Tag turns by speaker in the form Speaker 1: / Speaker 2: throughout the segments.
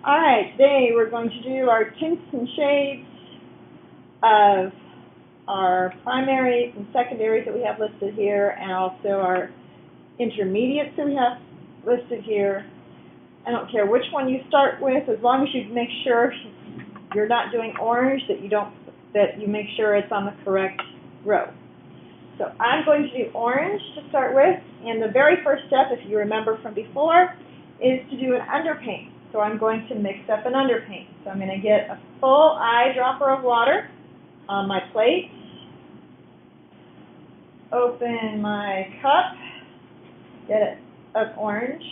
Speaker 1: Alright, today we're going to do our tints and shades of our primaries and secondaries that we have listed here, and also our intermediates that we have listed here. I don't care which one you start with, as long as you make sure you're not doing orange, that you make sure it's on the correct row. So I'm going to do orange to start with, and the very first step, if you remember from before, is to do an underpaint. So I'm going to mix up an underpaint. So I'm going to get a full eyedropper of water on my plate, open my cup, get it of orange,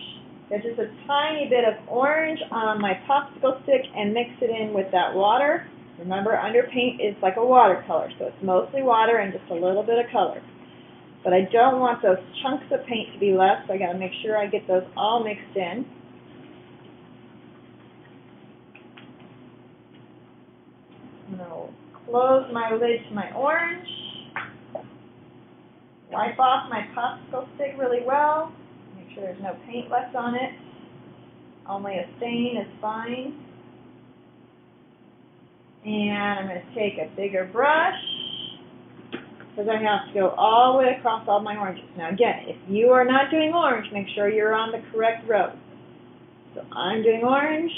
Speaker 1: get just a tiny bit of orange on my popsicle stick and mix it in with that water. Remember, underpaint is like a watercolor, so it's mostly water and just a little bit of color. But I don't want those chunks of paint to be left, so I got to make sure I get those all mixed in. I'm going to close my lid to my orange, wipe off my popsicle stick really well, make sure there's no paint left on it. Only a stain is fine. And I'm going to take a bigger brush, because I have to go all the way across all my oranges. Now again, if you are not doing orange, make sure you're on the correct row. So I'm doing orange,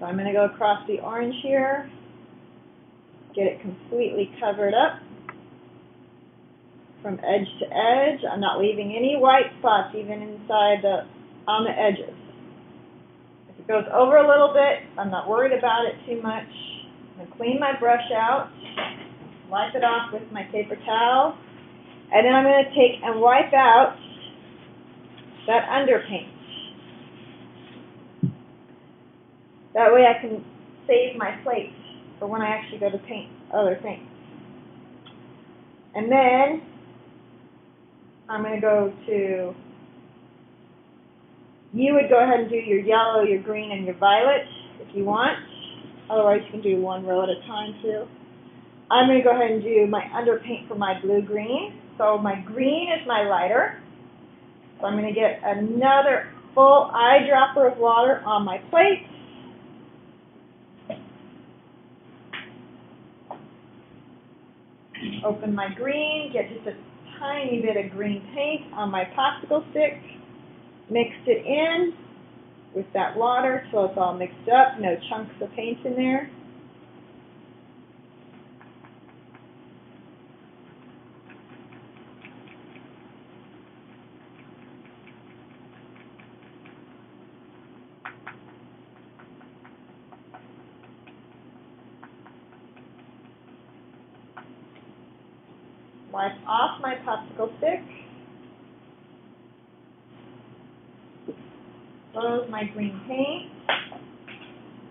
Speaker 1: so I'm going to go across the orange here, get it completely covered up from edge to edge. I'm not leaving any white spots even inside on the edges. If it goes over a little bit, I'm not worried about it too much. I'm going to clean my brush out, wipe it off with my paper towel, and then I'm going to take and wipe out that underpaint. That way I can save my plate for when I actually go to paint other things. And then I'm going to go to, you would go ahead and do your yellow, your green, and your violet if you want. Otherwise you can do one row at a time too. I'm going to go ahead and do my underpaint for my blue-green. So my green is my lighter. So I'm going to get another full eyedropper of water on my plate. Open my green, get just a tiny bit of green paint on my popsicle stick, mix it in with that water till it's all mixed up, no chunks of paint in there. Wipe off my popsicle stick, close my green paint,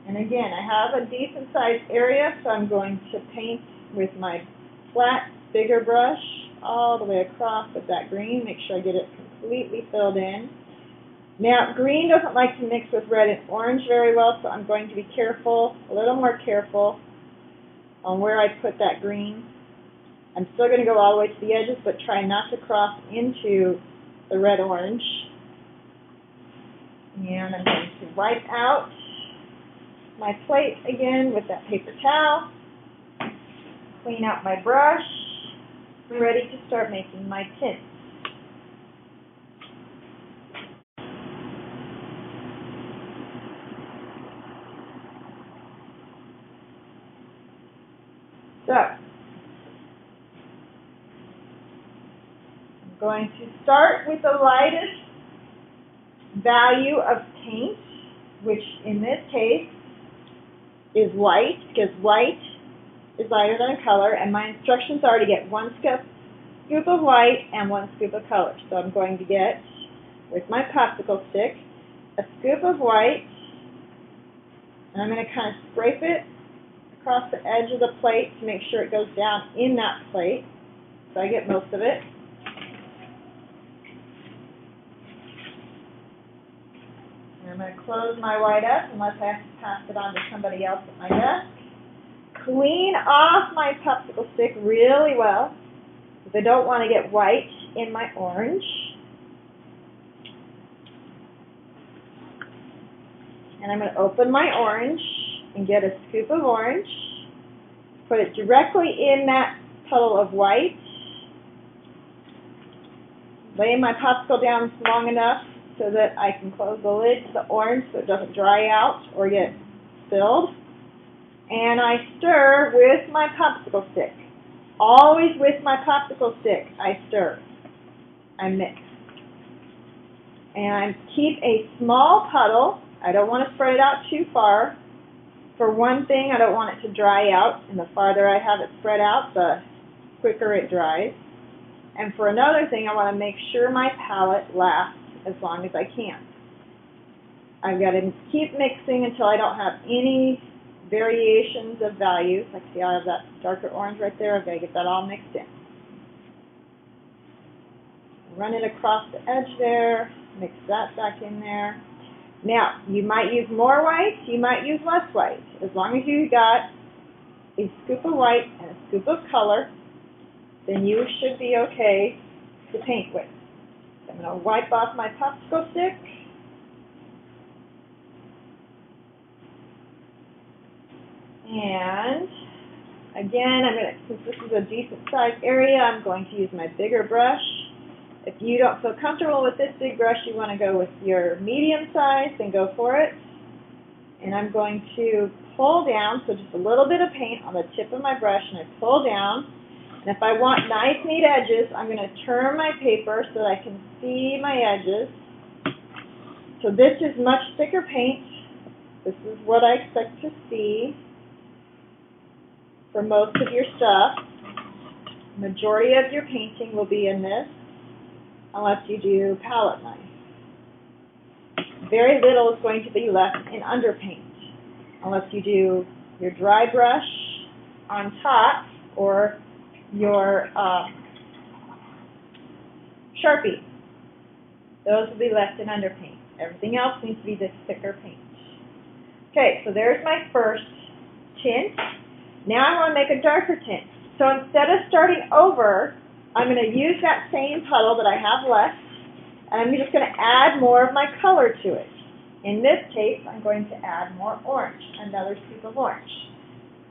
Speaker 1: and again I have a decent sized area, so I'm going to paint with my flat, bigger brush all the way across with that green, make sure I get it completely filled in. Now green doesn't like to mix with red and orange very well, so I'm going to be careful, a little more careful on where I put that green. I'm still going to go all the way to the edges, but try not to cross into the red-orange. And I'm going to wipe out my plate again with that paper towel, clean out my brush. I'm ready to start making my tints. So, going to start with the lightest value of paint, which in this case is white, because white is lighter than a color, and my instructions are to get 1 scoop of white and 1 scoop of color. So I'm going to get, with my popsicle stick, a scoop of white, and I'm going to kind of scrape it across the edge of the plate to make sure it goes down in that plate, so I get most of it. I'm going to close my white up unless I have to pass it on to somebody else at my desk. Clean off my popsicle stick really well, because I don't want to get white in my orange. And I'm going to open my orange and get a scoop of orange, put it directly in that puddle of white, lay my popsicle down long enough so that I can close the lid to the orange so it doesn't dry out or get spilled. And I stir with my popsicle stick. Always with my popsicle stick, I stir. I mix. And I keep a small puddle. I don't want to spread it out too far. For one thing, I don't want it to dry out, and the farther I have it spread out, the quicker it dries. And for another thing, I want to make sure my palette lasts as long as I can. I've got to keep mixing until I don't have any variations of values. Like, see, I have that darker orange right there. I've got to get that all mixed in. Run it across the edge there, mix that back in there. Now, you might use more white, you might use less white. As long as you got a scoop of white and a scoop of color, then you should be okay to paint with. So I'm going to wipe off my popsicle stick. And again, since this is a decent sized area, I'm going to use my bigger brush. If you don't feel comfortable with this big brush, you want to go with your medium size, then go for it. And I'm going to pull down, so just a little bit of paint on the tip of my brush, and I pull down. And if I want nice, neat edges, I'm going to turn my paper so that I can see my edges. So this is much thicker paint. This is what I expect to see for most of your stuff. The majority of your painting will be in this, unless you do palette knife. Very little is going to be left in underpaint, unless you do your dry brush on top or your Sharpie. Those will be left in underpaint. Everything else needs to be this thicker paint. Okay, so there's my first tint. Now I want to make a darker tint. So instead of starting over, I'm going to use that same puddle that I have left, and I'm just going to add more of my color to it. In this case, I'm going to add more orange, another scoop of orange.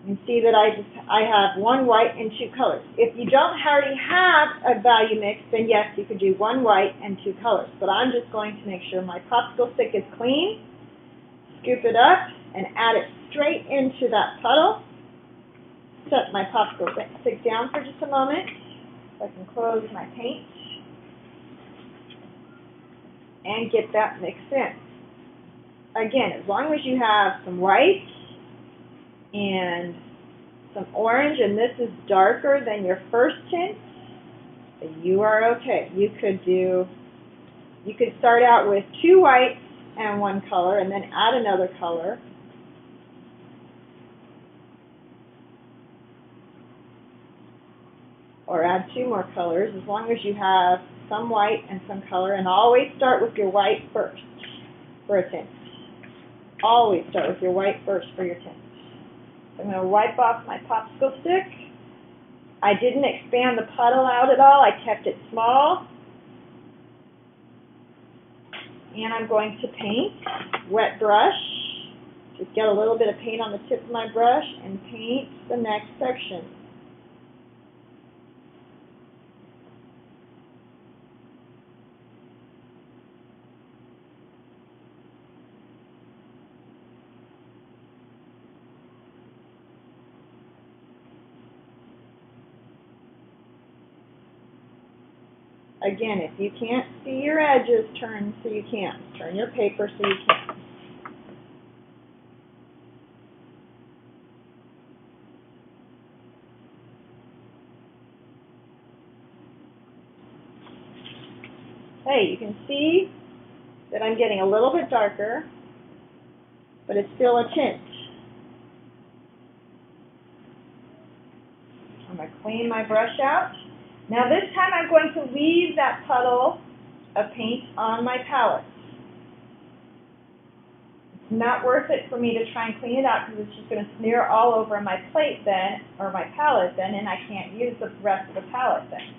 Speaker 1: You can see that I have one white and two colors. If you don't already have a value mix, then yes, you could do one white and two colors. But I'm just going to make sure my popsicle stick is clean, scoop it up, and add it straight into that puddle. Set my popsicle stick down for just a moment so I can close my paint and get that mixed in. Again, as long as you have some white and some orange, and this is darker than your first tint, then you are okay. You could start out with two whites and one color and then add another color. Or add two more colors, as long as you have some white and some color, and always start with your white first for a tint. Always start with your white first for your tint. So I'm going to wipe off my popsicle stick. I didn't expand the puddle out at all, I kept it small. And I'm going to paint, wet brush. Just get a little bit of paint on the tip of my brush and paint the next section. Again, if you can't see your edges, turn so you can. Turn your paper so you can. Hey, you can see that I'm getting a little bit darker, but it's still a tint. I'm going to clean my brush out. Now this time I'm going to leave that puddle of paint on my palette. It's not worth it for me to try and clean it out because it's just going to smear all over my plate then, or my palette then, and I can't use the rest of the palette then.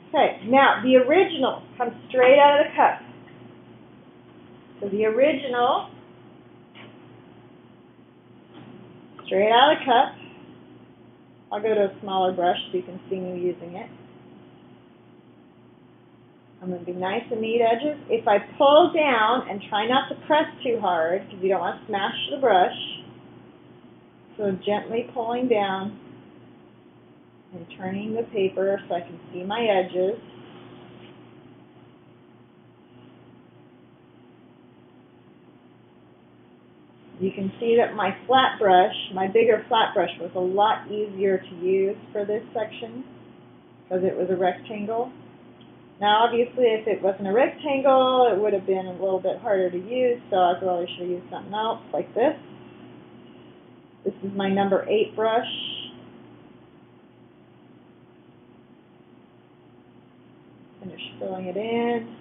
Speaker 1: Okay, now the original comes straight out of the cup. So the original straight out of the cup. I'll go to a smaller brush so you can see me using it. I'm going to be nice and neat edges. If I pull down, and try not to press too hard because you don't want to smash the brush, so gently pulling down and turning the paper so I can see my edges. You can see that my flat brush, my bigger flat brush, was a lot easier to use for this section because it was a rectangle. Now obviously if it wasn't a rectangle it would have been a little bit harder to use, so I probably should have used something else like this. This is my number 8 brush. Finish filling it in.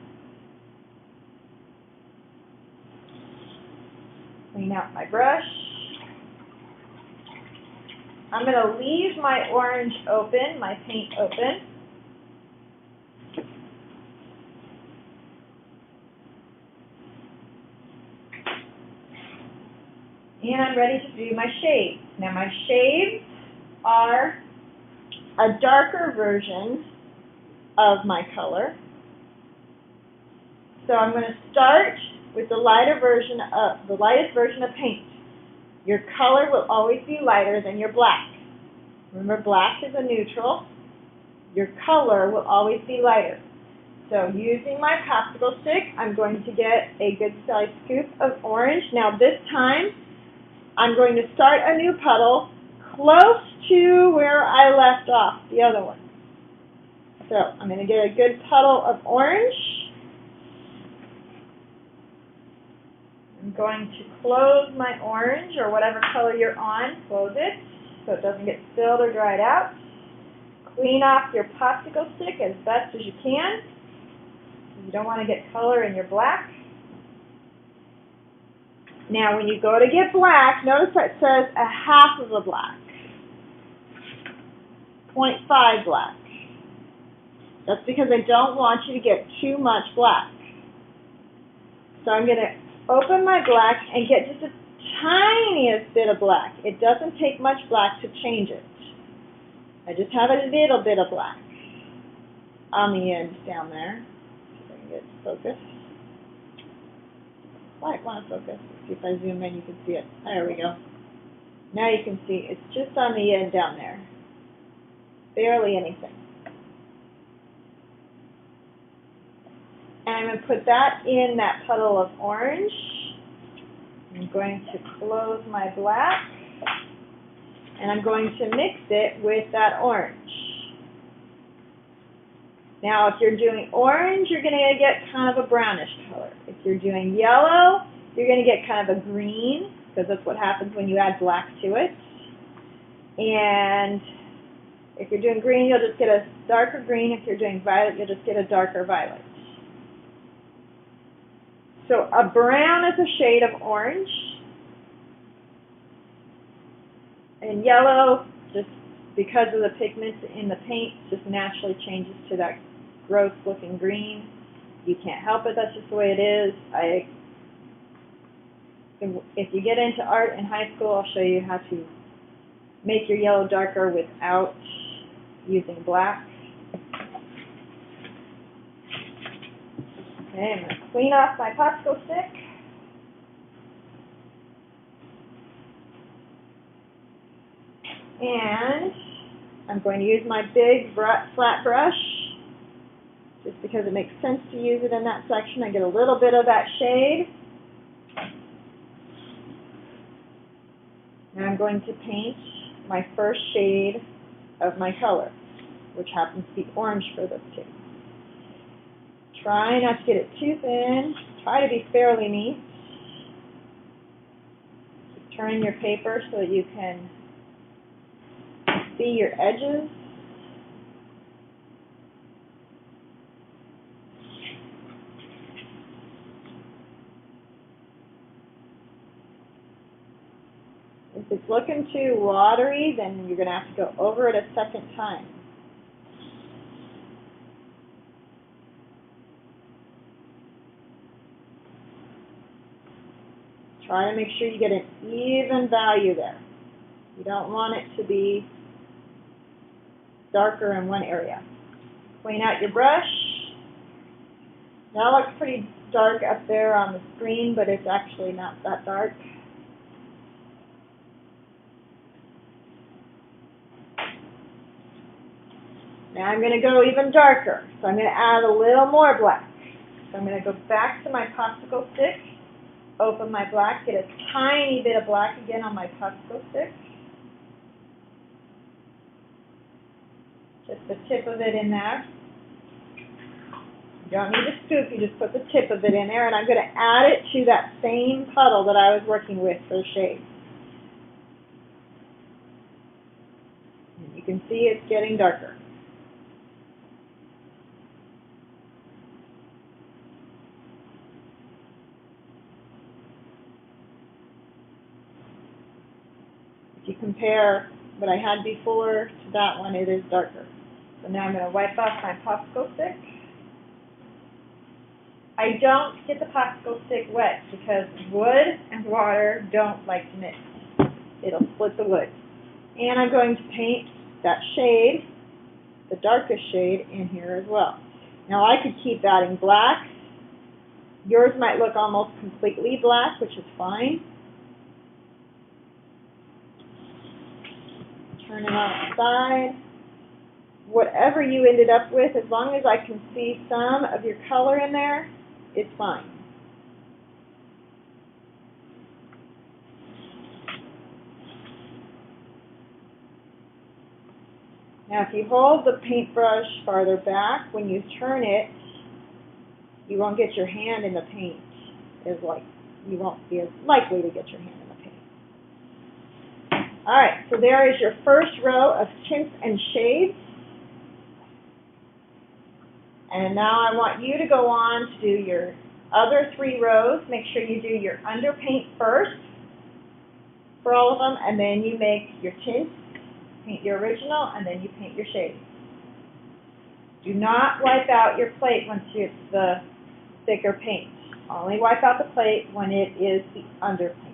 Speaker 1: Clean out my brush. I'm going to leave my orange open, my paint open. And I'm ready to do my shades. Now my shades are a darker version of my color. So I'm going to start with the lightest version of paint. Your color will always be lighter than your black. Remember, black is a neutral. Your color will always be lighter. So using my popsicle stick, I'm going to get a good sized scoop of orange. Now this time, I'm going to start a new puddle close to where I left off the other one. So I'm going to get a good puddle of orange. I'm going to close my orange, or whatever color you're on, close it so it doesn't get spilled or dried out. Clean off your popsicle stick as best as you can. You don't want to get color in your black. Now when you go to get black, notice that it says a half of a black, 0.5 black. That's because I don't want you to get too much black. So I'm going to open my black and get just the tiniest bit of black. It doesn't take much black to change it. I just have a little bit of black on the end down there. See if I can get it to focus. Might want to focus. See if I zoom in, you can see it. There we go. Now you can see it's just on the end down there. Barely anything. And I'm going to put that in that puddle of orange. I'm going to close my black. And I'm going to mix it with that orange. Now if you're doing orange, you're going to get kind of a brownish color. If you're doing yellow, you're going to get kind of a green, because that's what happens when you add black to it. And if you're doing green, you'll just get a darker green. If you're doing violet, you'll just get a darker violet. So a brown is a shade of orange. And yellow, just because of the pigments in the paint, just naturally changes to that gross looking green. You can't help it, that's just the way it is. If you get into art in high school, I'll show you how to make your yellow darker without using black. Okay, I'm going to clean off my popsicle stick. And I'm going to use my big flat brush, just because it makes sense to use it in that section. I get a little bit of that shade. And I'm going to paint my first shade of my color, which happens to be orange for this too. Try not to get it too thin. Try to be fairly neat. Just turn your paper so that you can see your edges. If it's looking too watery, then you're going to have to go over it a second time. Try to make sure you get an even value there. You don't want it to be darker in one area. Clean out your brush. That looks pretty dark up there on the screen, but it's actually not that dark. Now I'm going to go even darker, so I'm going to add a little more black. So I'm going to go back to my popsicle stick, open my black, get a tiny bit of black again on my popsicle stick. Just the tip of it in there. You don't need a scoop, you just put the tip of it in there, and I'm going to add it to that same puddle that I was working with for the shade. And you can see it's getting darker. If you compare what I had before to that one, it is darker. So now I'm going to wipe off my popsicle stick. I don't get the popsicle stick wet because wood and water don't like to mix. It'll split the wood. And I'm going to paint that shade, the darkest shade, in here as well. Now I could keep adding black. Yours might look almost completely black, which is fine. Turn it on its side. Whatever you ended up with, as long as I can see some of your color in there, it's fine. Now if you hold the paintbrush farther back, when you turn it, you won't get your hand in the paint. You won't be as likely to get your hand in the paint. Alright, so there is your first row of tints and shades. And now I want you to go on to do your other 3 rows. Make sure you do your underpaint first for all of them, and then you make your tints, paint your original, and then you paint your shades. Do not wipe out your plate once it's the thicker paint. Only wipe out the plate when it is the underpaint.